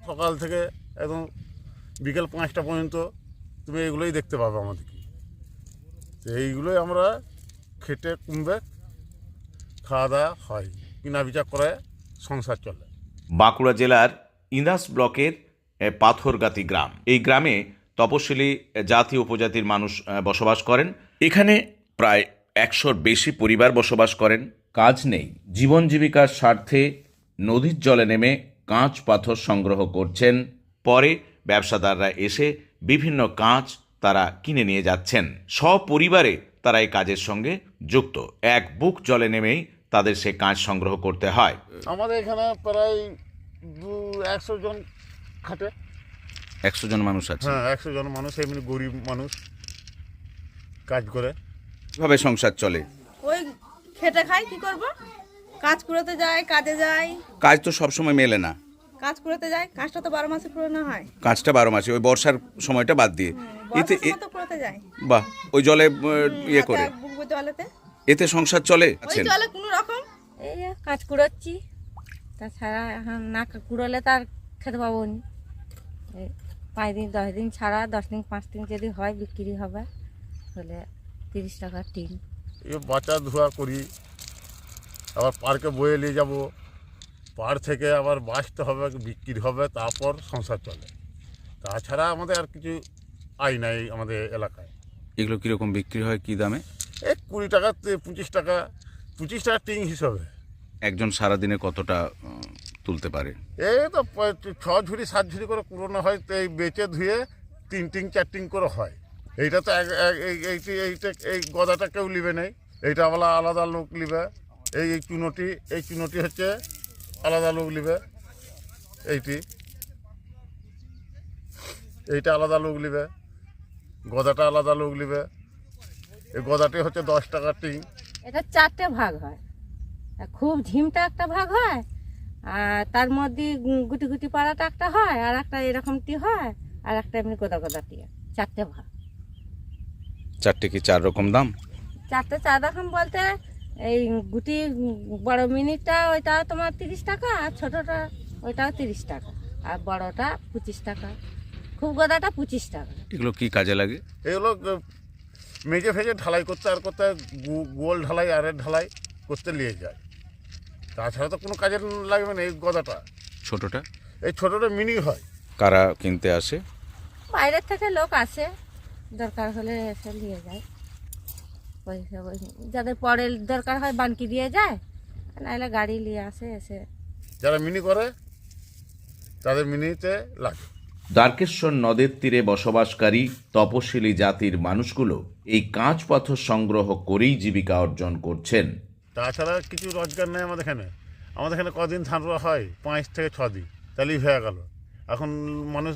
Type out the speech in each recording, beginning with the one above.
সকাল থেকে একদম বিকেল 5টা পর্যন্ত তুমি এইগুলোই দেখতে পাবে আমাদেরকে। তো এইগুলোই আমরা খেটে কমবে খাওয়া দাওয়া হয়, কিনা বিচার করে সংসার চলে। বাঁকুড়া জেলার ইন্দাস ব্লকের পাথরগাতি গ্রাম। এই গ্রামে তপশিলি জাতি উপজাতির মানুষ বসবাস করেন। এখানে প্রায় 100-র বেশি পরিবার বসবাস করেন। কাজ নেই, জীবন জীবিকার স্বার্থে নদীর জলে নেমে কাঁচ পাথর সংগ্রহ করছেন। পরে ব্যবসাদাররা এসে বিভিন্ন কাঁচ তারা কিনে নিয়ে যাচ্ছেন। সপরিবারে তারা এই কাজের সঙ্গে যুক্ত। এক বুক জলে নেমেই তাদের সে কাঁচ সংগ্রহ করতে হয়। আমাদের এখানে প্রায় 100 জন খাটে। 100 জন মানুষ আছে। হ্যাঁ, 100 জন মানুষ, এমনি গরিব মানুষ কাজ করে। কিভাবে সংসার চলে? ওই খেটে খাই, কি করব? কাজ করতে যাই, কাজে যাই। কাজ তো সবসময় মেলে না। কাজ করতে যাই, কাজটা তো 12 মাসে পুরো না হয়। কাজটা 12 মাসে, ওই বর্ষার সময়টা বাদ দিয়ে। এতে বর্ষার সময় তো করতে যাই। বাহ, ওই জলে ইয়ে করে বুকবো জলেতে। এতে সংসার চলে। ওই জলে কোনো রকম এই যে কাজ কুড়োচ্ছি, তাছাড়া এখন না কুড়োলে তার খেতে পাবো নি। 5 দিন 10 দিন ছাড়া 10 দিন 5 দিন যদি হয় বিক্রি হবে, হলে 30 টাকা টিন। এই বাচ্চা ধোয়া করি, আবার পার্কে বয়ে নিয়ে যাব, পাড় থেকে আবার বাঁচতে হবে, বিক্রি হবে, তারপর সংসার চলে। তাছাড়া আমাদের আর কিছু আয় নাই আমাদের এলাকায়। এগুলো কিরকম বিক্রি হয়, কি দামে? এই 20 টাকা 25 টাকা, 25 টাকা টিং হিসাবে। একজন সারাদিনে কতটা তুলতে পারে? এই তো 6 ঝুড়ি 7 ঝুড়ি করে পুরোনো হয়, তো এই বেচে ধুয়ে 3 টিং 4 টিং করে হয়। এইটা তো এইটা এই গদাটা কেউ নিবে নেই, এইটা আলাদা লোক নিবে। এই চুনোটি হচ্ছে আলাদা লোক নিবে, এইটা আলাদা লোক নিবে, গদাটা আলাদা লোক নিবে। এই গদাটি হচ্ছে 10 টাকা টিং। এটা 4টে ভাগ হয়। খুব ঝিমটা একটা ভাগ হয়, আর তার মধ্যে গুটি গুটি পাড়াটা একটা হয়, আর একটা এরকমটি হয়, আর একটা এমনি গোদা গোদাটি। 4টে ভাগ। 4টে কি 4 রকম দাম? 4টে 4 রকম বলতে এই গুটি বড় মিনিটটা ওইটা তোমার 30 টাকা, আর ছোটটা ওইটাও 30 টাকা, আর বড়টা 25 টাকা, খুব গোদাটা 25 টাকা। এগুলো কি কাজে লাগে? এগুলো মেজে ফেজে ঢালাই করতে আর করতে, গোল ঢালাই আর ঢালাই করতে নিয়ে যায়। তাছাড়া তো কোনো কাজে লাগবে না। এই গদাটা, ছোটটা? এই ছোটোটা মিনি হয়। কারা কিনতে আসে? বাইরের থেকে লোক আসে, দরকার হলে এসে নিয়ে যায়। পয়সা যাদের পরে দরকার হয় বানকি দিয়ে যায়, নাহলে গাড়ি নিয়ে আসে, এসে যারা মিনি করে তাদের মিনিতে লাগে। দ্বারকেশ্বর নদের তীরে বসবাসকারী তপশিলি জাতির মানুষগুলো এই কাঁচ পাথর সংগ্রহ করেই জীবিকা অর্জন করছেন। তাছাড়া কিছু রোজগার নেই আমাদের এখানে। আমাদের এখানে কদিন ধান রোয়া হয়, 5 থেকে 6 দিন, তাহলেই হয়ে গেল। এখন মানুষ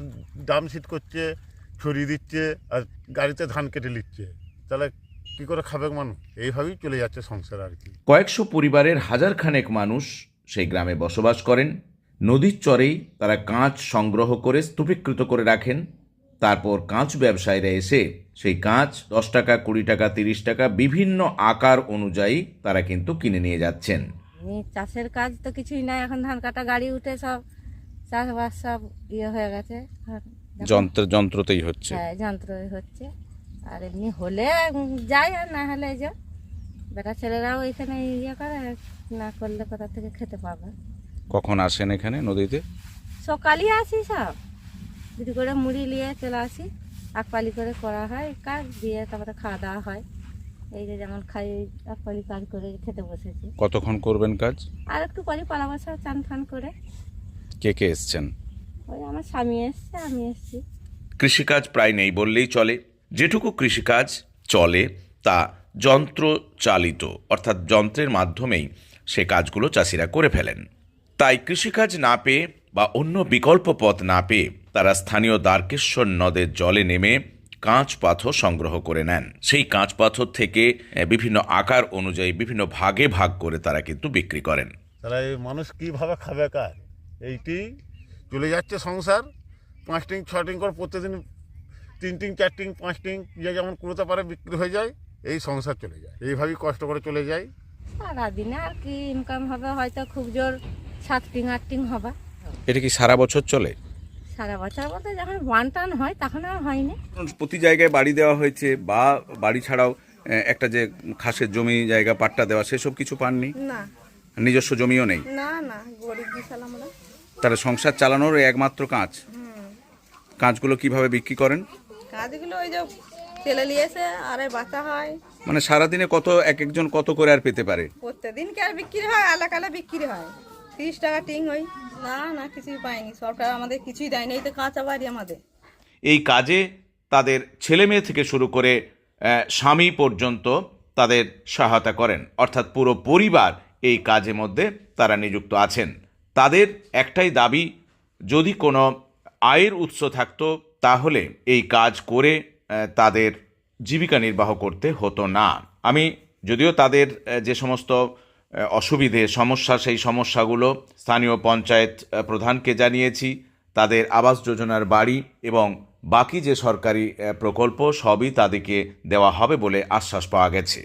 দাম সিট করছে, ছড়িয়ে দিচ্ছে, আর গাড়িতে ধান কেটে নিচ্ছে। তাহলে কী করে খাবে মানুষ? এইভাবেই চলে যাচ্ছে সংসার আর কি। কয়েকশো পরিবারের হাজারখানেক মানুষ সেই গ্রামে বসবাস করেন। নদীর চরেই তারা কাঁচ সংগ্রহ করে স্তূপীকৃত করে রাখেন। তারপর কাঁচ ব্যবসায়ীরা এসে সেই কাঁচ 10 টাকা, 20 টাকা, 30 টাকা বিভিন্ন আকার অনুযায়ী তারা কিন্তু কিনে নিয়ে যাচ্ছেন। চাষের কাজ তো কিছুই নাই, এখন ধান কাটা গাড়ি উঠে সব চাষবাস সব হয়ে গেছে। যন্ত্রতেই হচ্ছে। হ্যাঁ, যন্ত্রই হচ্ছে। আর এমনি হলে যাই, আর না হলে এই যে বেটা ছেলেরাও এখানে করে, না করলে কোথা থেকে খেতে পাবে। কখন আসেন এখানে নদীতে? সকালই আসি, সব যদি করে মুড়ি নিয়ে চলে আসি, আকপালি করে করা হয় কাজ, দিয়ে তারপরে খাওয়া দাওয়া হয়। এই যে যেমন খাই, আকপালি কাজ করে খেতে বসেছি। কতক্ষণ করবেন কাজ? আর একটু পরে পালা বসা, চান ফান করে। কে কে এসছেন? ওই আমার স্বামী এসছে, আমি এসছি। কৃষিকাজ প্রায় নেই বললেই চলে। যেটুকু কৃষিকাজ চলে তা যন্ত্র চালিত, অর্থাৎ যন্ত্রের মাধ্যমেই সে কাজগুলো চাষিরা করে ফেলেন। তাই কৃষিকাজ না পেয়ে বা অন্য বিকল্প পথ না পেয়ে তারা স্থানীয় দ্বারকেশ্বর নদের জলে নেমে কাঁচ পাথর সংগ্রহ করে নেন। সেই কাঁচ পাথর থেকে বিভিন্ন আকার অনুযায়ী বিভিন্ন ভাগে ভাগ করে তারা কিন্তু বিক্রি করেন। তাহলে এই মানুষ কীভাবে খাবে কাজ? এইটি চলে যাচ্ছে সংসার। 5 টিং 6 টিং করে প্রত্যেকদিন 3 টিং 4 টিং 5 টিং যে যেমন কুড়োতে পারে বিক্রি হয়ে যায়, এই সংসার চলে যায়। এইভাবেই কষ্ট করে চলে যায়। সারাদিনে আর কি ইনকাম হবে, হয়তো খুব জোর 7 টিং 8 টিং হবে। এটা কি সারা বছর চলে? সারা বছর বলতে যখন বান টান হয় তখন আর হয়নি। প্রতি জায়গায় বাড়ি দেওয়া হয়েছে বা বাড়ি ছাড়াও একটা যে খাসের জমি জায়গা পাট্টা দেওয়া সেসব কিছু পাননি? না নিজস্ব জমিও নেই? না না, গরিব বিশাল আমরা। তাহলে সংসার চালানোর একমাত্র কাজ, কাজগুলো কিভাবে বিক্রি করেন? কাজগুলো ওই যে তেলে নিয়েছে আর বাঁচা হয়। মানে সারাদিনে কত এক একজন কত করে আর পেতে পারে? প্রত্যেকদিন কি আর বিক্রি হয়? আলাকালা বিক্রি হয় 30 টাকা টিং হয়। না না, কিছুই পাইনি, সরকার আমাদের কিছুই দেয়নি, এই তো কাঁচা বাড়ি আমাদের। এই কাজে তাদের ছেলে মেয়ে থেকে শুরু করে স্বামী পর্যন্ত তাদের সহায়তা করেন, অর্থাৎ পুরো পরিবার এই কাজের মধ্যে তারা নিযুক্ত আছেন। তাদের একটাই দাবি, যদি কোনো আয়ের উৎস থাকতো তাহলে এই কাজ করে তাদের জীবিকা নির্বাহ করতে হতো না। আমি যদিও তাদের যে সমস্ত অসুবিধে সমস্যা, সেই সমস্যাগুলো স্থানীয় পঞ্চায়েত প্রধানকে জানিয়েছি, তাদের আবাস যোজনার বাড়ি এবং বাকি যে সরকারি প্রকল্প সবই তাদেরকে দেওয়া হবে বলে আশ্বাস পাওয়া গেছে।